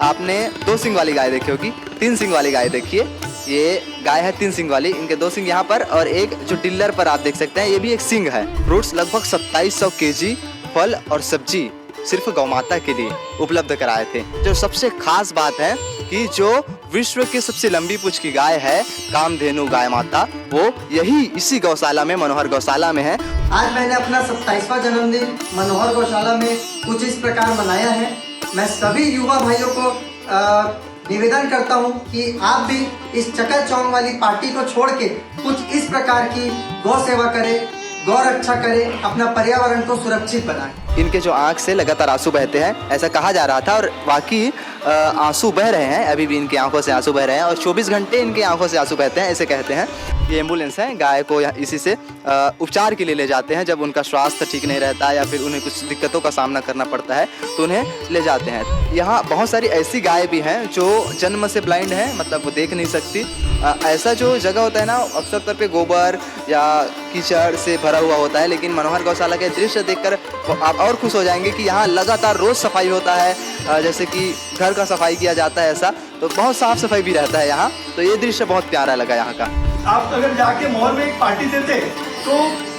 आपने 2 सींग वाली गाय देखी होगी, 3 सींग वाली गाय देखिए। ये गाय है 3 सींग वाली, इनके 2 सींग यहाँ पर और एक जो टिल्लर पर आप देख सकते हैं ये भी एक सींग है। फ्रूट्स लगभग 2700 केजी फल और सब्जी सिर्फ गौ माता के लिए उपलब्ध कराए थे। जो सबसे खास बात है कि जो विश्व की सबसे लंबी पूंछ की गाय है कामधेनु गाय माता, वो यही इसी गौशाला में, मनोहर गौशाला में है। आज मैंने अपना 27वां जन्मदिन मनोहर गौशाला में कुछ इस प्रकार मनाया है। मैं सभी युवा भाइयों को निवेदन करता हूं कि आप भी इस चकाचौंध वाली पार्टी को छोड़ के कुछ इस प्रकार की गौ सेवा करें, गौ रक्षा करें, अपना पर्यावरण को सुरक्षित बनाएं। इनके जो आंख से लगातार आंसू बहते हैं ऐसा कहा जा रहा था और वाकई आंसू बह रहे हैं, अभी भी इनकी आंखों से आंसू बह रहे हैं और 24 घंटे इनकी आंखों से आंसू बहते हैं ऐसे कहते हैं। ये एम्बुलेंस है, गाय को इसी से उपचार के लिए ले जाते हैं। जब उनका स्वास्थ्य ठीक नहीं रहता या फिर उन्हें कुछ दिक्कतों का सामना करना पड़ता है तो उन्हें ले जाते हैं। यहाँ बहुत सारी ऐसी गाय भी हैं जो जन्म से ब्लाइंड हैं, मतलब वो देख नहीं सकती। ऐसा जो जगह होता है ना, अक्सर तौर पे गोबर या कीचड़ से भरा हुआ होता है, लेकिन मनोहर गौशाला के दृश्य देखकर आप और खुश हो जाएंगे कि यहाँ लगातार रोज़ सफाई होता है, जैसे कि घर का सफाई किया जाता है ऐसा, तो बहुत साफ सफाई भी रहता है यहाँ। तो ये दृश्य बहुत प्यारा लगा यहाँ का। आप अगर जाके मॉल में एक पार्टी देते तो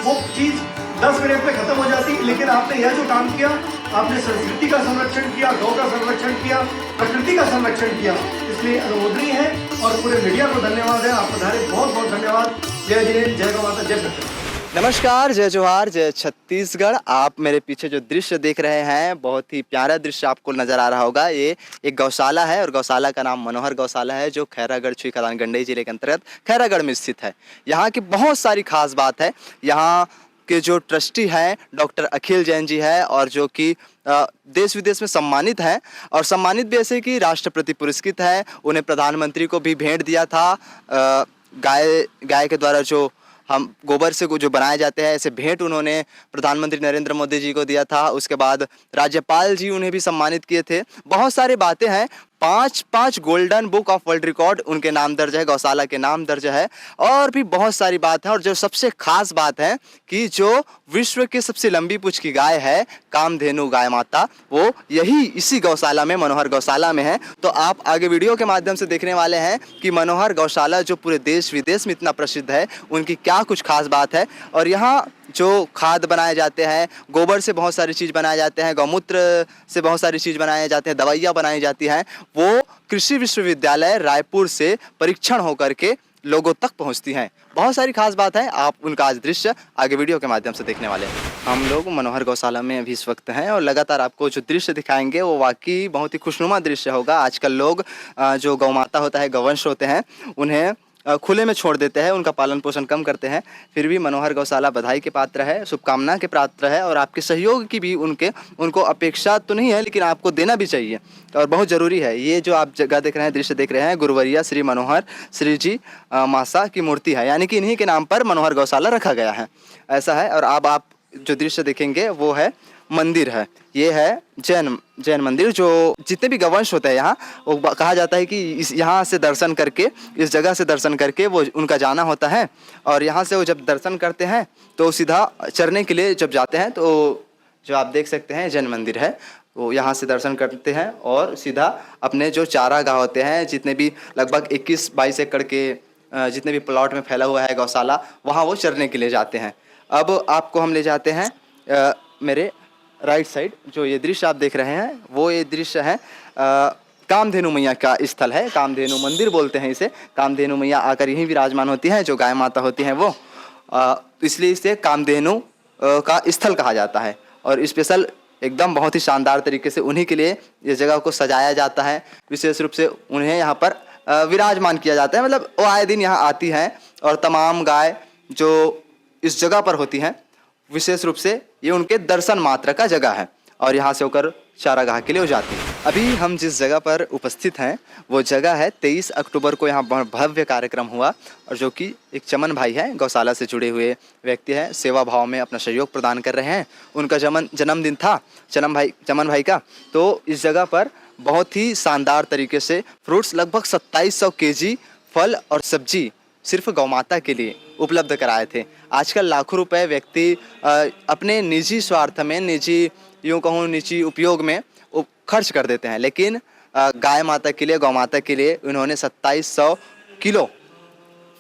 वो चीज़ 10 मिनट में खत्म हो जाती, लेकिन आपने यह जो काम किया, आपने संस्कृति का संरक्षण किया, गौ का संरक्षण किया, प्रकृति का संरक्षण किया, इसलिए अनुमोदनीय है और पूरे मीडिया को धन्यवाद है। आपको बहुत बहुत धन्यवाद। जय जिनेन्द्र, जय गौ माता, जय प्रकृति। नमस्कार, जय जोहार, जय छत्तीसगढ़। आप मेरे पीछे जो दृश्य देख रहे हैं बहुत ही प्यारा दृश्य आपको नज़र आ रहा होगा। ये एक गौशाला है और गौशाला का नाम मनोहर गौशाला है, जो खैरागढ़ छुईखदान गंडई जिले के अंतर्गत खैरागढ़ में स्थित है। यहाँ की बहुत सारी खास बात है। यहाँ के जो ट्रस्टी हैं डॉक्टर अखिल जैन जी है और जो कि देश विदेश में सम्मानित हैं और सम्मानित भी ऐसे कि राष्ट्रपति पुरस्कृत है। उन्हें प्रधानमंत्री को भी भेंट दिया था। गाय के द्वारा जो हम गोबर से जो बनाए जाते हैं ऐसे भेंट उन्होंने प्रधानमंत्री नरेंद्र मोदी जी को दिया था। उसके बाद राज्यपाल जी उन्हें भी सम्मानित किए थे। बहुत सारी बातें हैं। 5 golden book of world record उनके नाम दर्ज है, गौशाला के नाम दर्ज है और भी बहुत सारी बात है। और जो सबसे खास बात है कि जो विश्व की सबसे लंबी पूंछ की गाय है कामधेनु गाय माता, वो यही इसी गौशाला में, मनोहर गौशाला में है। तो आप आगे वीडियो के माध्यम से देखने वाले हैं कि मनोहर गौशाला जो पूरे देश विदेश में इतना प्रसिद्ध है, उनकी क्या कुछ खास बात है। और यहाँ जो खाद बनाए जाते हैं, गोबर से बहुत सारी चीज़ बनाए जाते हैं, गौमूत्र से बहुत सारी चीज़ बनाए जाते हैं, दवाइयाँ बनाई जाती हैं, वो कृषि विश्वविद्यालय रायपुर से परीक्षण होकर के लोगों तक पहुंचती हैं। बहुत सारी खास बात है। आप उनका आज दृश्य आगे वीडियो के माध्यम से देखने वाले हैं। हम लोग मनोहर गौशाला में अभी इस वक्त हैं और लगातार आपको जो दृश्य दिखाएंगे वो वाकई बहुत ही खुशनुमा दृश्य होगा। आजकल लोग जो गौ माता होता है, गौवंश होते हैं, उन्हें खुले में छोड़ देते हैं, उनका पालन पोषण कम करते हैं। फिर भी मनोहर गौशाला बधाई के पात्र है, शुभकामना के पात्र है और आपके सहयोग की भी उनको अपेक्षा तो नहीं है, लेकिन आपको देना भी चाहिए और बहुत ज़रूरी है। ये जो आप जगह देख रहे हैं, दृश्य देख रहे हैं, गुरुवरिया श्री मनोहर श्री जी मासा की मूर्ति है, यानी कि इन्हीं के नाम पर मनोहर गौशाला रखा गया है, ऐसा है। और अब आप जो दृश्य देखेंगे वो है मंदिर है। ये है जैन मंदिर। जो जितने भी गवंश होते हैं यहाँ, वो कहा जाता है कि यहाँ से दर्शन करके, इस जगह से दर्शन करके वो उनका जाना होता है। और यहाँ से वो जब दर्शन करते हैं तो सीधा चरने के लिए जब जाते हैं, तो जो आप देख सकते हैं जैन मंदिर है, वो यहाँ से दर्शन करते हैं और सीधा अपने जो चारागाह होते हैं, जितने भी लगभग 21-22 एकड़ के जितने भी प्लॉट में फैला हुआ है गौशाला, वहाँ वो चरने के लिए जाते हैं। अब आपको हम ले जाते हैं मेरे राइट साइड। जो ये दृश्य आप देख रहे हैं वो ये दृश्य है कामधेनु मैया का स्थल है। कामधेनु मंदिर बोलते हैं इसे। कामधेनु मैया आकर यहीं विराजमान होती हैं, जो गाय माता होती हैं वो, इसलिए इसे कामधेनु का स्थल कहा जाता है। और स्पेशल एकदम बहुत ही शानदार तरीके से उन्हीं के लिए इस जगह को सजाया जाता है। विशेष रूप से उन्हें यहाँ पर विराजमान किया जाता है, मतलब वो आए दिन यहाँ आती हैं और तमाम गाय जो इस जगह पर होती हैं, विशेष रूप से ये उनके दर्शन मात्र का जगह है और यहाँ से होकर चारागाह के लिए हो जाती है। अभी हम जिस जगह पर उपस्थित हैं वो जगह है 23 अक्टूबर को यहाँ भव्य कार्यक्रम हुआ और जो कि एक चमन भाई है, गौशाला से जुड़े हुए व्यक्ति हैं, सेवा भाव में अपना सहयोग प्रदान कर रहे हैं। उनका जन्मदिन था चमन भाई का। तो इस जगह पर बहुत ही शानदार तरीके से फ्रूट्स लगभग 2700 केजी फल और सब्जी सिर्फ गौ माता के लिए उपलब्ध कराए थे। आजकल लाखों रुपए व्यक्ति अपने निजी स्वार्थ में, निजी उपयोग में खर्च कर देते हैं, लेकिन गाय माता के लिए, गौ माता के लिए उन्होंने 2700 किलो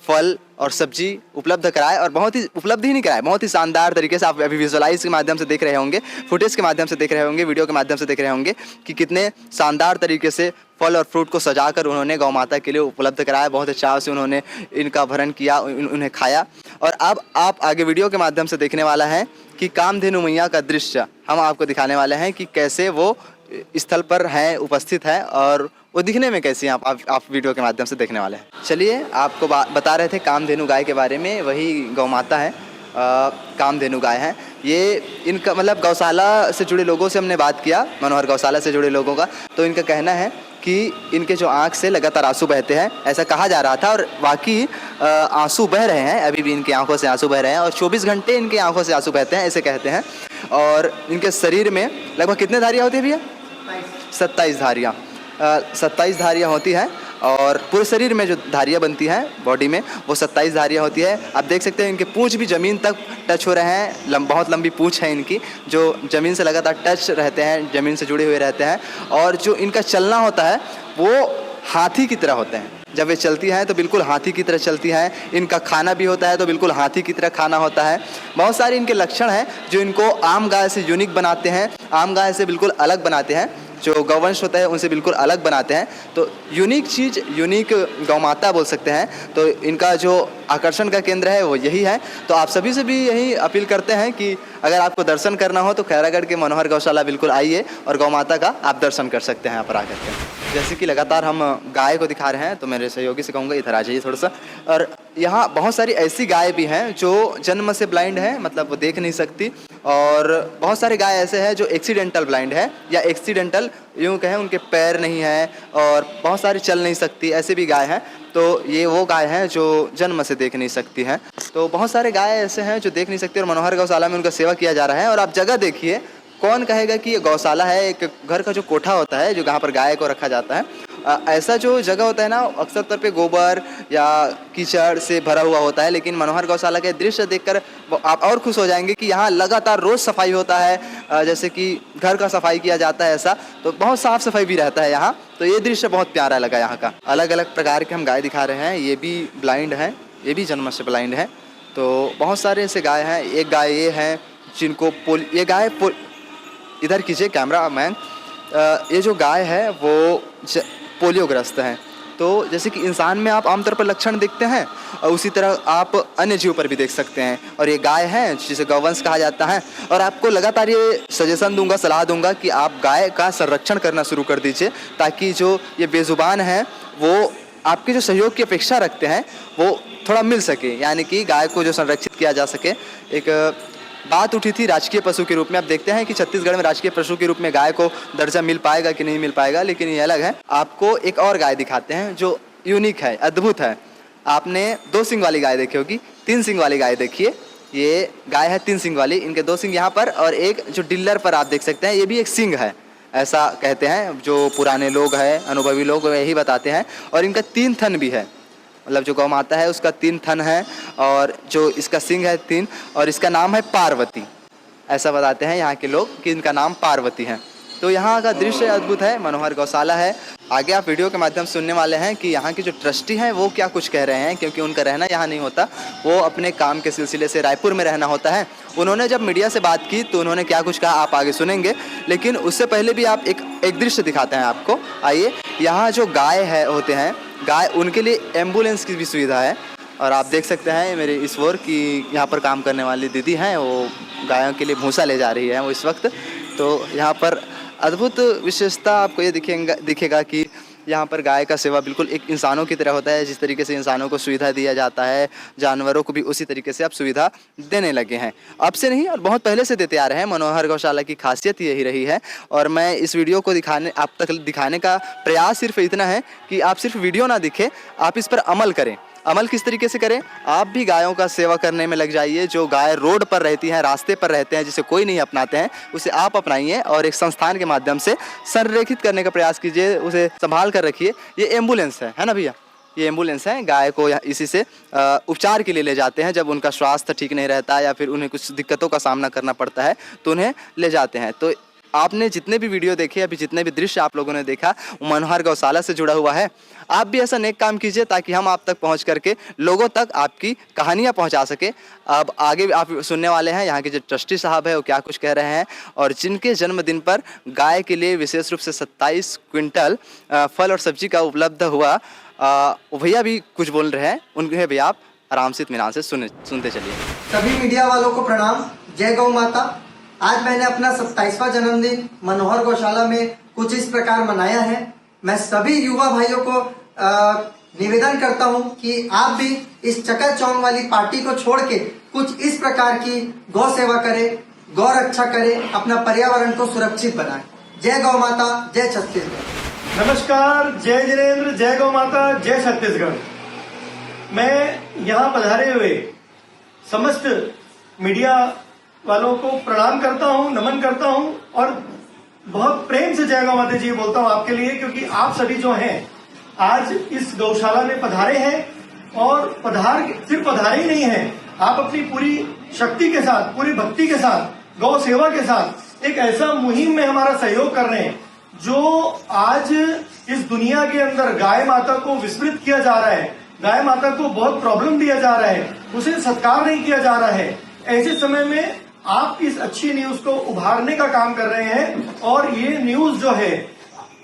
फल और सब्जी उपलब्ध कराए, और बहुत ही उपलब्ध ही नहीं कराए, बहुत ही शानदार तरीके से आप अभी विजुअलाइज के माध्यम से देख रहे होंगे, फुटेज के माध्यम से देख रहे होंगे, वीडियो के माध्यम से देख रहे होंगे कि कितने शानदार तरीके से फल और फ्रूट को सजाकर उन्होंने गौ माता के लिए उपलब्ध कराया। बहुत ही चाव से उन्होंने इनका भरण किया, उन्हें खाया। और अब आप आगे वीडियो के माध्यम से देखने वाला है कि कामधेनु मैया का दृश्य हम आपको दिखाने वाले हैं कि कैसे वो स्थल पर हैं, उपस्थित है, और वो दिखने में कैसी हैं आप वीडियो के माध्यम से देखने वाले हैं। चलिए, आपको बता रहे थे कामधेनु गाय के बारे में, वही गौ माता है, कामधेनु गाय है ये। इनका मतलब गौशाला से जुड़े लोगों से हमने बात किया, मनोहर गौशाला से जुड़े लोगों का, तो इनका कहना है कि इनके जो आँख से लगातार आंसू बहते हैं, ऐसा कहा जा रहा था, और वाकई आंसू बह रहे हैं, अभी भी इनकी आंखों से आंसू बह रहे हैं, और 24 घंटे इनकी आंखों से आंसू बहते हैं, ऐसे कहते हैं। और इनके शरीर में लगभग कितने धारियाँ होती है भैया? 27 धारियाँ, 27 धारियाँ होती हैं, और पूरे शरीर में जो धारियाँ बनती हैं बॉडी में, वो 27 धारियाँ होती है। आप देख सकते हैं इनके पूँछ भी ज़मीन तक टच हो रहे हैं, बहुत लंबी पूँछ है इनकी, जो ज़मीन से लगातार टच रहते हैं, ज़मीन से जुड़े हुए रहते हैं। और जो इनका चलना होता है वो हाथी की तरह होते हैं, जब वे चलती हैं तो बिल्कुल हाथी की तरह चलती हैं। इनका खाना भी होता है तो बिल्कुल हाथी की तरह खाना होता है। बहुत सारे इनके लक्षण हैं जो इनको आम गाय से यूनिक बनाते हैं, आम गाय से बिल्कुल अलग बनाते हैं, जो गौवंश होता है उनसे बिल्कुल अलग बनाते हैं। तो यूनिक चीज़, यूनिक गौ माता बोल सकते हैं। तो इनका जो आकर्षण का केंद्र है वो यही है। तो आप सभी से भी यही अपील करते हैं कि अगर आपको दर्शन करना हो तो खैरागढ़ के मनोहर गौशाला बिल्कुल आइए और गौ माता का आप दर्शन कर सकते हैं यहाँ पर आकर के। जैसे कि लगातार हम गाय को दिखा रहे हैं, तो मेरे सहयोगी से कहूँगा इधर आ जाइए थोड़ा सा। और यहाँ बहुत सारी ऐसी गाय भी हैं जो जन्म से ब्लाइंड हैं, मतलब वो देख नहीं सकती, और बहुत सारे गाय ऐसे हैं जो एक्सीडेंटल ब्लाइंड है, या एक्सीडेंटल यूँ कहें उनके पैर नहीं हैं, और बहुत सारी चल नहीं सकती, ऐसे भी गाय हैं। तो ये वो गाय हैं जो जन्म से देख नहीं सकती हैं। तो बहुत सारे गाय ऐसे हैं जो देख नहीं सकती, और मनोहर गौशाला में उनका सेवा किया जा रहा है। और आप जगह देखिए, कौन कहेगा कि ये गौशाला है? एक घर का जो कोठा होता है, जो जहाँ पर गाय को रखा जाता है, ऐसा जो जगह होता है ना, अक्सर तौर पे गोबर या कीचड़ से भरा हुआ होता है। लेकिन मनोहर गौशाला के दृश्य देखकर आप और खुश हो जाएंगे कि यहाँ लगातार रोज़ सफाई होता है, जैसे कि घर का सफाई किया जाता है ऐसा, तो बहुत साफ़ सफाई भी रहता है यहाँ। तो ये दृश्य बहुत प्यारा लगा यहाँ का। अलग अलग प्रकार के हम गाय दिखा रहे हैं, ये भी ब्लाइंड हैं, ये भी जन्म से ब्लाइंड है। तो बहुत सारे ऐसे गाय हैं। एक गाय ये हैं जिनको ये गाय इधर कीजिए कैमरा मैन, ये जो गाय है वो पोलियोग्रस्त हैं। तो जैसे कि इंसान में आप आमतौर पर लक्षण देखते हैं, और उसी तरह आप अन्य जीव पर भी देख सकते हैं। और ये गाय है जिसे गौवंश कहा जाता है। और आपको लगातार ये सजेशन दूंगा, सलाह दूंगा कि आप गाय का संरक्षण करना शुरू कर दीजिए, ताकि जो ये बेजुबान हैं वो आपके जो सहयोग की अपेक्षा रखते हैं वो थोड़ा मिल सके, यानी कि गाय को जो संरक्षित किया जा सके। एक बात उठी थी राजकीय पशु के रूप में। आप देखते हैं कि छत्तीसगढ़ में राजकीय पशु के रूप में गाय को दर्जा मिल पाएगा कि नहीं मिल पाएगा, लेकिन ये अलग है। आपको एक और गाय दिखाते हैं जो यूनिक है, अद्भुत है। आपने 2 सींग वाली गाय देखी होगी, 3 सींग वाली गाय देखिए। ये गाय है 3 सींग वाली, इनके 2 सींग यहाँ पर, और एक जो डिल्लर पर आप देख सकते हैं ये भी एक सींग है, ऐसा कहते हैं जो पुराने लोग हैं, अनुभवी लोग यही बताते हैं। और इनका 3 थन भी है, मतलब जो गौ माता है उसका 3 थन है, और जो इसका सिंह है 3, और इसका नाम है पार्वती। ऐसा बताते हैं यहाँ के लोग कि इनका नाम पार्वती है। तो यहाँ का दृश्य अद्भुत है, मनोहर गौशाला है। आगे आप वीडियो के माध्यम से सुनने वाले हैं कि यहाँ के जो ट्रस्टी हैं वो क्या कुछ कह रहे हैं, क्योंकि उनका रहना यहाँ नहीं होता, वो अपने काम के सिलसिले से रायपुर में रहना होता है। उन्होंने जब मीडिया से बात की तो उन्होंने क्या कुछ कहा आप आगे सुनेंगे, लेकिन उससे पहले भी आप एक दृश्य दिखाते हैं आपको। आइए, यहाँ जो गाय है होते हैं गाय, उनके लिए एम्बुलेंस की भी सुविधा है। और आप देख सकते हैं मेरे इस ओर कि यहाँ पर काम करने वाली दीदी हैं, वो गायों के लिए भूसा ले जा रही है वो इस वक्त। तो यहाँ पर अद्भुत विशेषता आपको ये दिखेगा कि यहाँ पर गाय का सेवा बिल्कुल एक इंसानों की तरह होता है। जिस तरीके से इंसानों को सुविधा दिया जाता है, जानवरों को भी उसी तरीके से आप सुविधा देने लगे हैं। अब से नहीं, और बहुत पहले से देते आ रहे हैं। मनोहर गौशाला की खासियत यही रही है। और मैं इस वीडियो को आप तक दिखाने का प्रयास सिर्फ इतना है कि आप सिर्फ वीडियो ना दिखे, आप इस पर अमल करें। अमल किस तरीके से करें? आप भी गायों का सेवा करने में लग जाइए। जो गाय रोड पर रहती हैं, रास्ते पर रहते हैं, जिसे कोई नहीं अपनाते हैं, उसे आप अपनाइए और एक संस्थान के माध्यम से संरेखित करने का प्रयास कीजिए, उसे संभाल कर रखिए। ये एम्बुलेंस है ना भैया? ये एम्बुलेंस है। गाय को इसी से उपचार के लिए ले जाते हैं। जब उनका स्वास्थ्य ठीक नहीं रहता या फिर उन्हें कुछ दिक्कतों का सामना करना पड़ता है तो उन्हें ले जाते हैं। तो आपने जितने भी वीडियो देखे, अभी जितने भी दृश्य आप लोगों ने देखा, वो मनोहर गौशाला से जुड़ा हुआ है। आप भी ऐसा नेक काम कीजिए ताकि हम आप तक पहुंच करके लोगों तक आपकी कहानियां पहुंचा सके। अब आगे भी आप सुनने वाले हैं यहाँ के जो ट्रस्टी साहब है वो क्या कुछ कह रहे हैं, और जिनके जन्मदिन पर गाय के लिए विशेष रूप से 27 क्विंटल फल और सब्जी का उपलब्ध हुआ, वो भैया भी कुछ बोल रहे हैं, उनके भी आप आराम से इत्मीनान से सुनते चलिए। सभी मीडिया वालों को प्रणाम। जय गौ माता। आज मैंने अपना 27वां जन्मदिन मनोहर गौशाला में कुछ इस प्रकार मनाया है। मैं सभी युवा भाइयों को निवेदन करता हूं कि आप भी इस चकाचौंध वाली पार्टी को छोड़ के कुछ इस प्रकार की गौ सेवा करें, गौ रक्षा करें, अपना पर्यावरण को सुरक्षित बनाएं। जय गौ माता, जय छत्तीसगढ़। नमस्कार, जय जिनेंद्र, जय गौ माता, जय छत्तीसगढ़। मैं यहाँ पधारे हुए समस्त मीडिया वालों को प्रणाम करता हूँ, नमन करता हूँ और बहुत प्रेम से जय गौ माता जी बोलता हूँ आपके लिए, क्योंकि आप सभी जो हैं आज इस गौशाला में पधारे हैं और सिर्फ पधारे ही नहीं हैं, आप अपनी पूरी शक्ति के साथ, पूरी भक्ति के साथ, गौ सेवा के साथ एक ऐसा मुहिम में हमारा सहयोग कर रहे हैं जो आज इस दुनिया के अंदर गाय माता को विस्मृत किया जा रहा है, गाय माता को बहुत प्रॉब्लम दिया जा रहा है, उसे सत्कार नहीं किया जा रहा है। ऐसे समय में आप इस अच्छी न्यूज को उभारने का काम कर रहे हैं और ये न्यूज जो है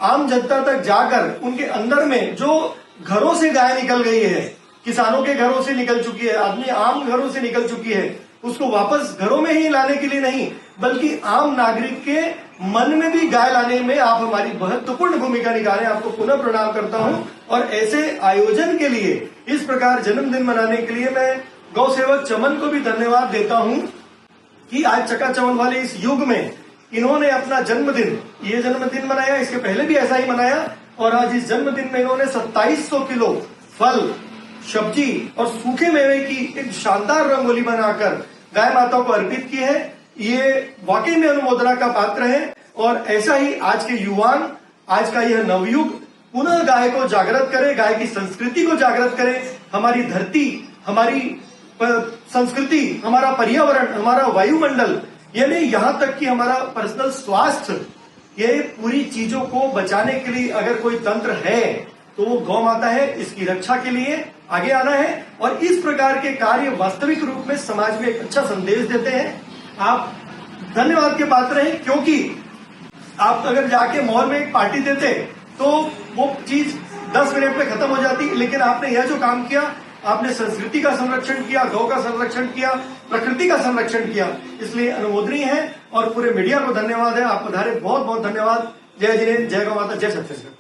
आम जनता तक जाकर उनके अंदर में जो घरों से गाय निकल गई है, किसानों के घरों से निकल चुकी है, आदमी आम घरों से निकल चुकी है, उसको वापस घरों में ही लाने के लिए नहीं बल्कि आम नागरिक के मन में भी गाय लाने में आप हमारी महत्वपूर्ण भूमिका निभा रहे हैं। आपको पुनः प्रणाम करता हूं और ऐसे आयोजन के लिए, इस प्रकार जन्मदिन मनाने के लिए मैं गौ सेवक चमन को भी धन्यवाद देता हूं कि आज चकाचौंध वाले इस युग में इन्होंने अपना जन्मदिन, ये जन्मदिन मनाया, इसके पहले भी ऐसा ही मनाया और आज इस जन्मदिन में इन्होंने 2700 किलो फल, सब्जी और सूखे मेवे की एक शानदार रंगोली बनाकर गाय माता को अर्पित की है। ये वाकई में अनुमोदना का पात्र है और ऐसा ही आज के युवान, आज का यह नवयुग पुनः गाय को जागृत करे, गाय की संस्कृति को जागृत करे, हमारी धरती, हमारी संस्कृति, हमारा पर्यावरण, हमारा वायुमंडल, यानी यहाँ तक कि हमारा पर्सनल स्वास्थ्य, ये पूरी चीजों को बचाने के लिए अगर कोई तंत्र है तो वो गौ माता है। इसकी रक्षा के लिए आगे आना है और इस प्रकार के कार्य वास्तविक रूप में समाज में एक अच्छा संदेश देते हैं। आप धन्यवाद के पात्र हैं, क्योंकि आप अगर जाके मॉल में एक पार्टी देते तो वो चीज 10 मिनट में खत्म हो जाती, लेकिन आपने यह जो काम किया, आपने संस्कृति का संरक्षण किया, गौ का संरक्षण किया, प्रकृति का संरक्षण किया, इसलिए अनुमोदनीय है और पूरे मीडिया को धन्यवाद है। आप पधारे, बहुत बहुत धन्यवाद। जय जिनेंद्र, जय गौ माता, जय छत्तीसगढ़।